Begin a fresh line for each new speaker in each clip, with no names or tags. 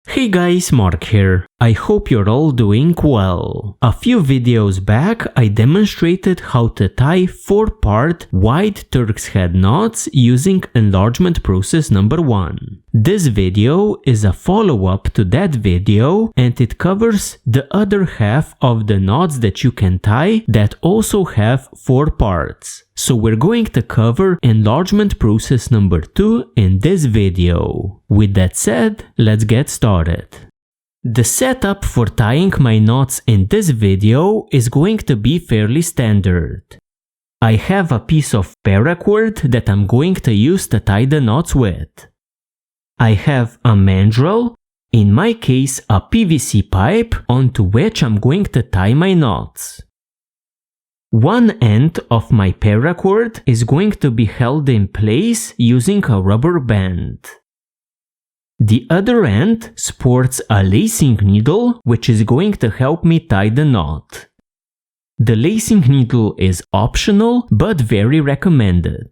Hey guys, Mark here. I hope you're all doing well. A few videos back I demonstrated how to tie 4-part wide Turk's head knots using enlargement process number 1. This video is a follow-up to that video and it covers the other half of the knots that you can tie that also have 4 parts. So we're going to cover enlargement process number 2 in this video. With that said, let's get started. The setup for tying my knots in this video is going to be fairly standard. I have a piece of paracord that I'm going to use to tie the knots with. I have a mandrel, in my case a PVC pipe, onto which I'm going to tie my knots. One end of my paracord is going to be held in place using a rubber band. The other end sports a lacing needle which is going to help me tie the knot. The lacing needle is optional but very recommended.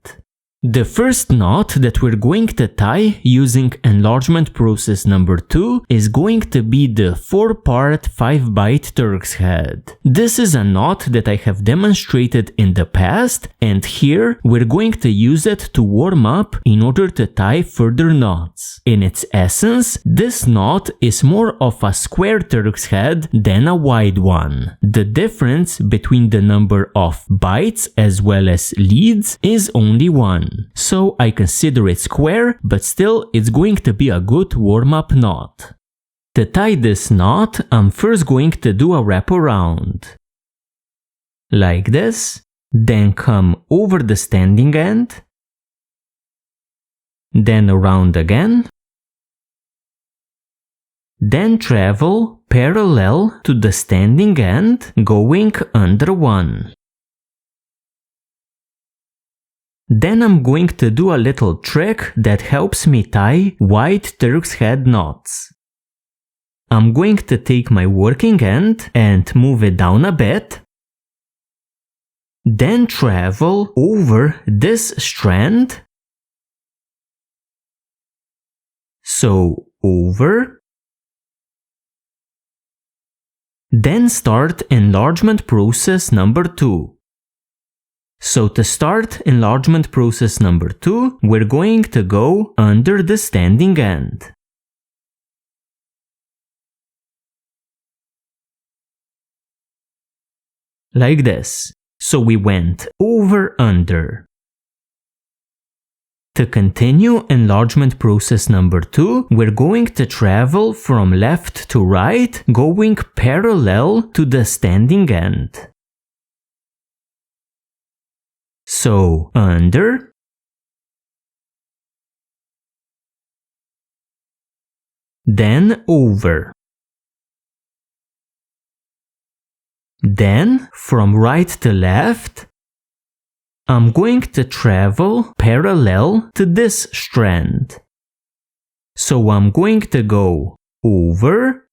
The first knot that we're going to tie using enlargement process number 2 is going to be the 4-part 5-bite Turk's head. This is a knot that I have demonstrated in the past, and here we're going to use it to warm up in order to tie further knots. In its essence, this knot is more of a square Turk's head than a wide one. The difference between the number of bites as well as leads is only 1. So I consider it square, but still it's going to be a good warm-up knot. To tie this knot, I'm first going to do a wrap around. Like this, then come over the standing end, then around again, then travel parallel to the standing end, going under one. Then I'm going to do a little trick that helps me tie wide Turk's head knots. I'm going to take my working end and move it down a bit, then travel over this strand, so over, then start enlargement process number 2. So to start enlargement process number 2, we're going to go under the standing end. Like this. So we went over under. To continue enlargement process number 2, we're going to travel from left to right, going parallel to the standing end. So under, then over, then from right to left, I'm going to travel parallel to this strand. So I'm going to go over,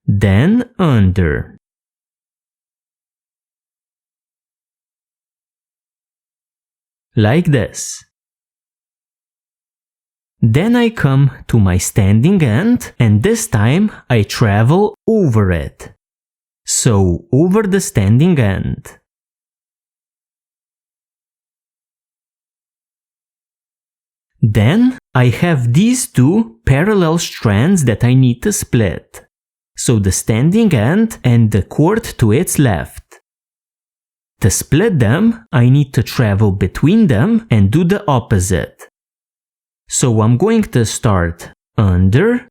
then under. Like this. Then I come to my standing end and this time I travel over it. So over the standing end. Then I have these two parallel strands that I need to split. So the standing end and the cord to its left. To split them, I need to travel between them and do the opposite. So I'm going to start under,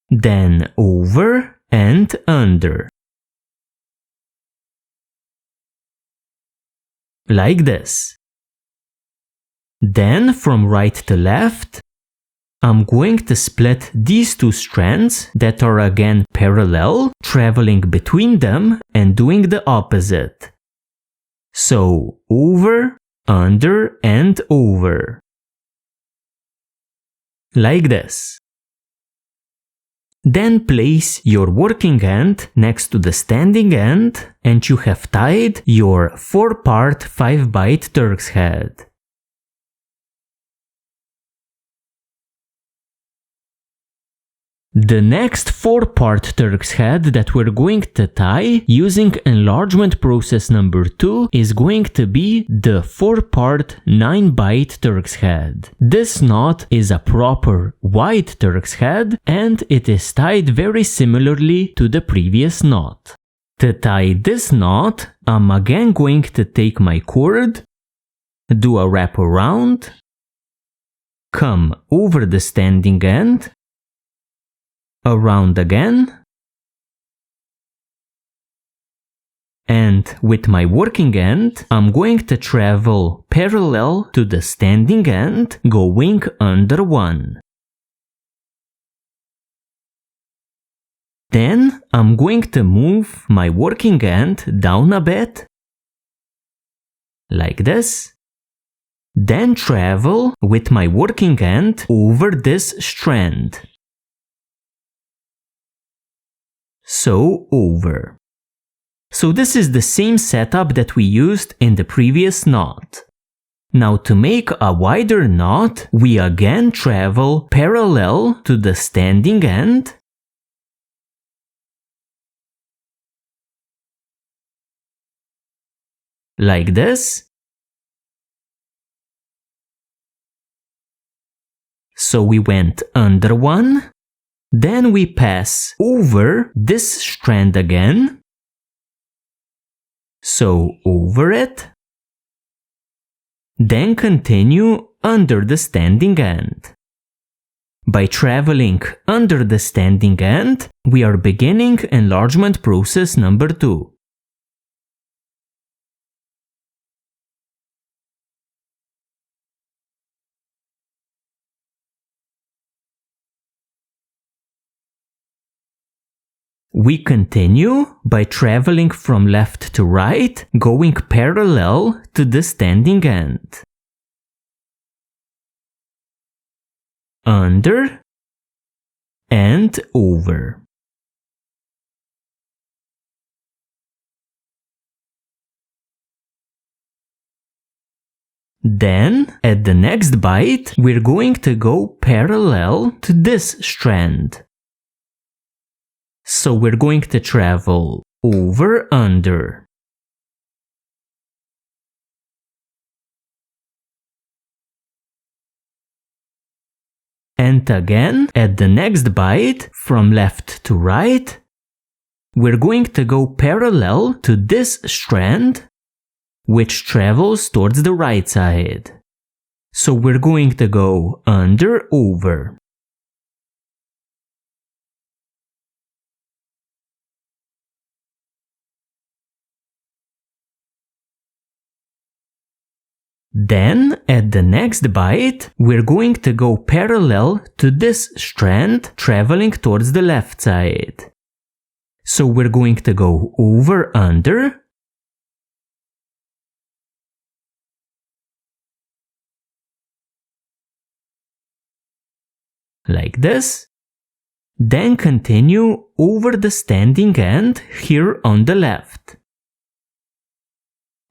then over and under. Like this. Then from right to left, I'm going to split these two strands that are again parallel, traveling between them and doing the opposite. So over, under and over. Like this. Then place your working end next to the standing end and you have tied your 4-part 5-bite Turk's head. The next 4-part Turk's head that we're going to tie using enlargement process number 2 is going to be the 4-part 9-bite Turk's head. This knot is a proper wide Turk's head and it is tied very similarly to the previous knot. To tie this knot, I'm again going to take my cord, do a wrap around, come over the standing end, around again, and with my working end, I'm going to travel parallel to the standing end, going under one. Then I'm going to move my working end down a bit, like this. Then travel with my working end over this strand. So over. So this is the same setup that we used in the previous knot. Now to make a wider knot, we again travel parallel to the standing end, like this. So we went under one. Then we pass over this strand again, so over it, then continue under the standing end. By traveling under the standing end, we are beginning enlargement process number 2. We continue by traveling from left to right, going parallel to the standing end. Under and over. Then, at the next bite, we're going to go parallel to this strand. So we're going to travel over, under. And again, at the next bite, from left to right, we're going to go parallel to this strand, which travels towards the right side. So we're going to go under, over. Then, at the next bite, we're going to go parallel to this strand, traveling towards the left side. So we're going to go over, under, like this, then continue over the standing end here on the left.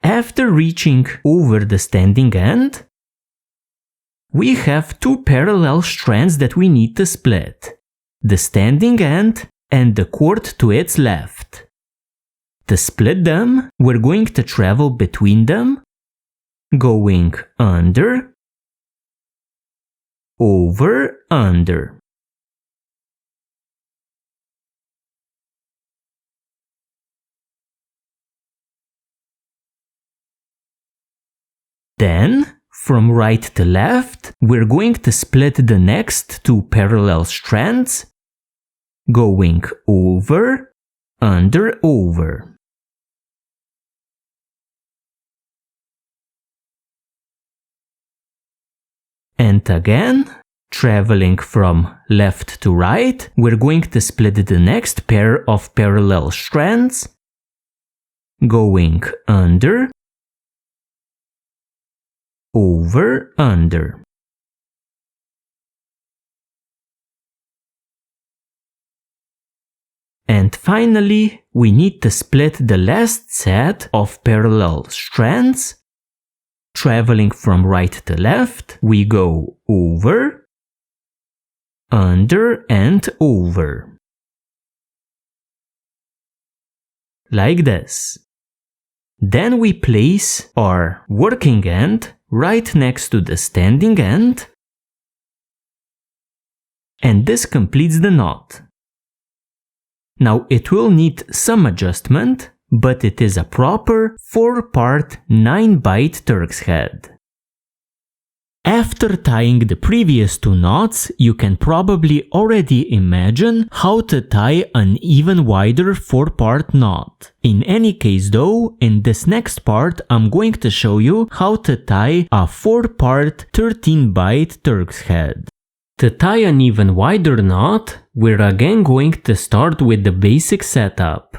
After reaching over the standing end, we have 2 parallel strands that we need to split, the standing end and the cord to its left. To split them, we're going to travel between them, going under, over, under. Then, from right to left, we're going to split the next 2 parallel strands, going over, under, over. And again, traveling from left to right, we're going to split the next pair of parallel strands, going under, over, under. And finally, we need to split the last set of parallel strands. Traveling from right to left, we go over, under and over. Like this. Then we place our working end right next to the standing end, and this completes the knot. Now it will need some adjustment, but it is a proper 4-part 9-bite Turk's head. After tying the previous 2 knots, you can probably already imagine how to tie an even wider 4-part knot. In any case though, in this next part I'm going to show you how to tie a 4-part 13-bite Turk's head. To tie an even wider knot, we're again going to start with the basic setup.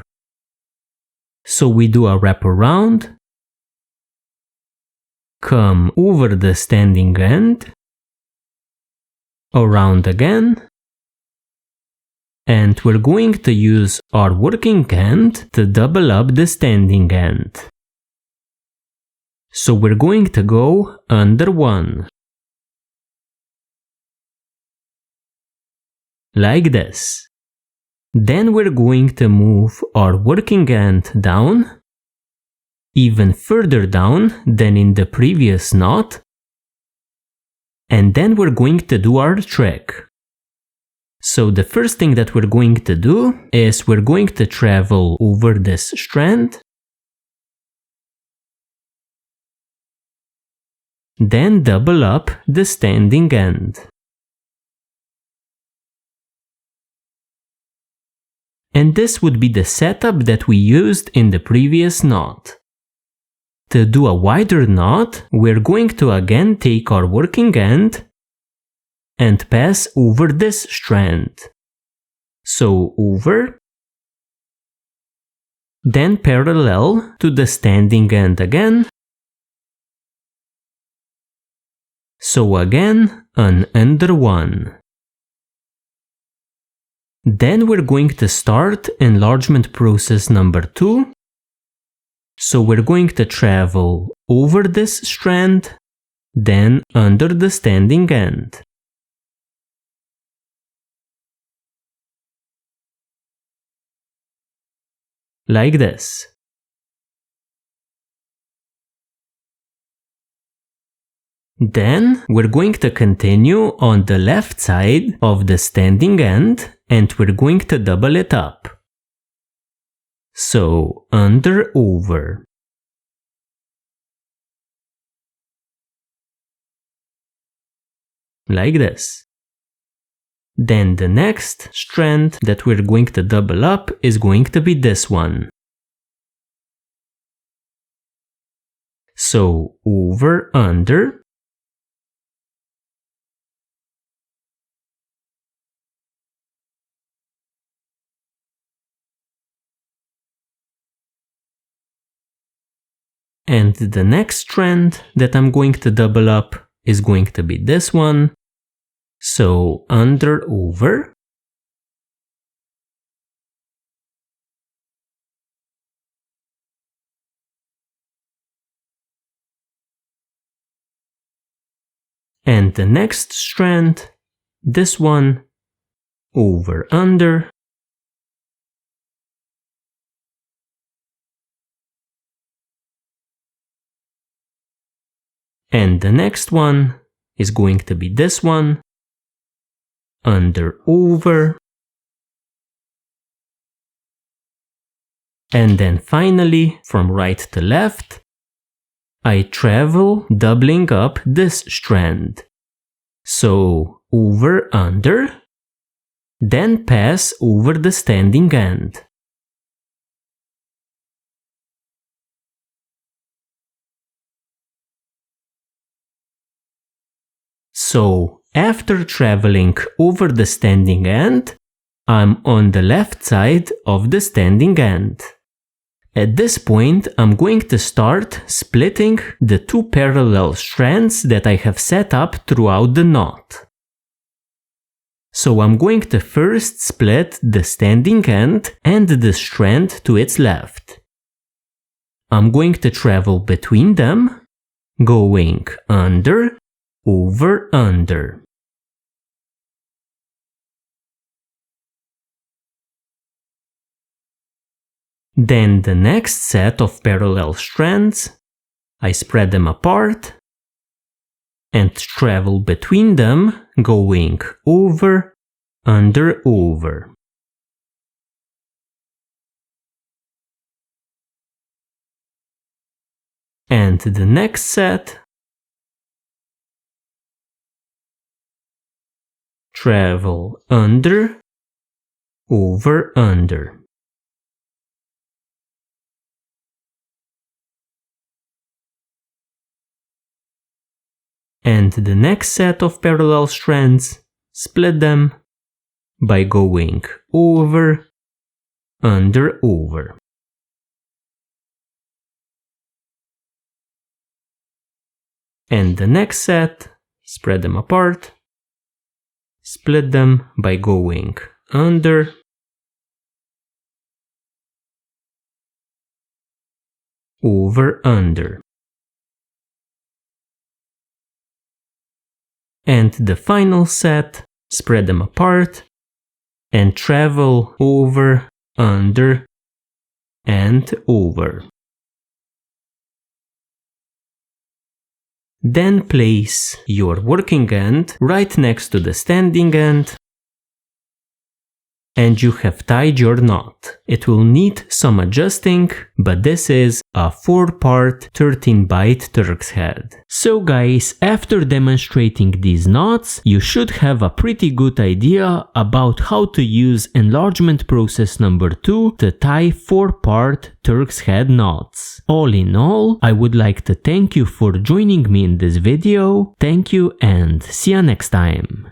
So we do a wraparound, come over the standing end, around again, and we're going to use our working end to double up the standing end. So we're going to go under 1. Like this. Then we're going to move our working end down, even further down than in the previous knot, and then we're going to do our trick. So the first thing that we're going to do is we're going to travel over this strand, then double up the standing end. And this would be the setup that we used in the previous knot. To do a wider knot, we're going to again take our working end and pass over this strand. So over, then parallel to the standing end again. So again, an under 1. Then we're going to start enlargement process number 2. So we're going to travel over this strand, then under the standing end. Like this. Then we're going to continue on the left side of the standing end and we're going to double it up. So under over. Like this. Then the next strand that we're going to double up is going to be this one. So over, under. And the next strand that I'm going to double up is going to be this one. So under, over. And the next strand, this one, over, under. And the next one is going to be this one, under, over. And then finally, from right to left, I travel doubling up this strand. So over, under, then pass over the standing end. So after traveling over the standing end, I'm on the left side of the standing end. At this point, I'm going to start splitting the 2 parallel strands that I have set up throughout the knot. So I'm going to first split the standing end and the strand to its left. I'm going to travel between them, going under, over, under. Then the next set of parallel strands, I spread them apart and travel between them, going over, under, over. And the next set, travel under, over, under. And the next set of parallel strands, split them by going over, under, over. And the next set, spread them apart, split them by going under, over, under. And the final set, spread them apart and travel over, under, and over. Then place your working end right next to the standing end, and you have tied your knot. It will need some adjusting, but this is a 4-part 13-bite Turk's head. So guys, after demonstrating these knots, you should have a pretty good idea about how to use enlargement process number 2 to tie 4-part Turk's head knots. All in all, I would like to thank you for joining me in this video. Thank you and see you next time.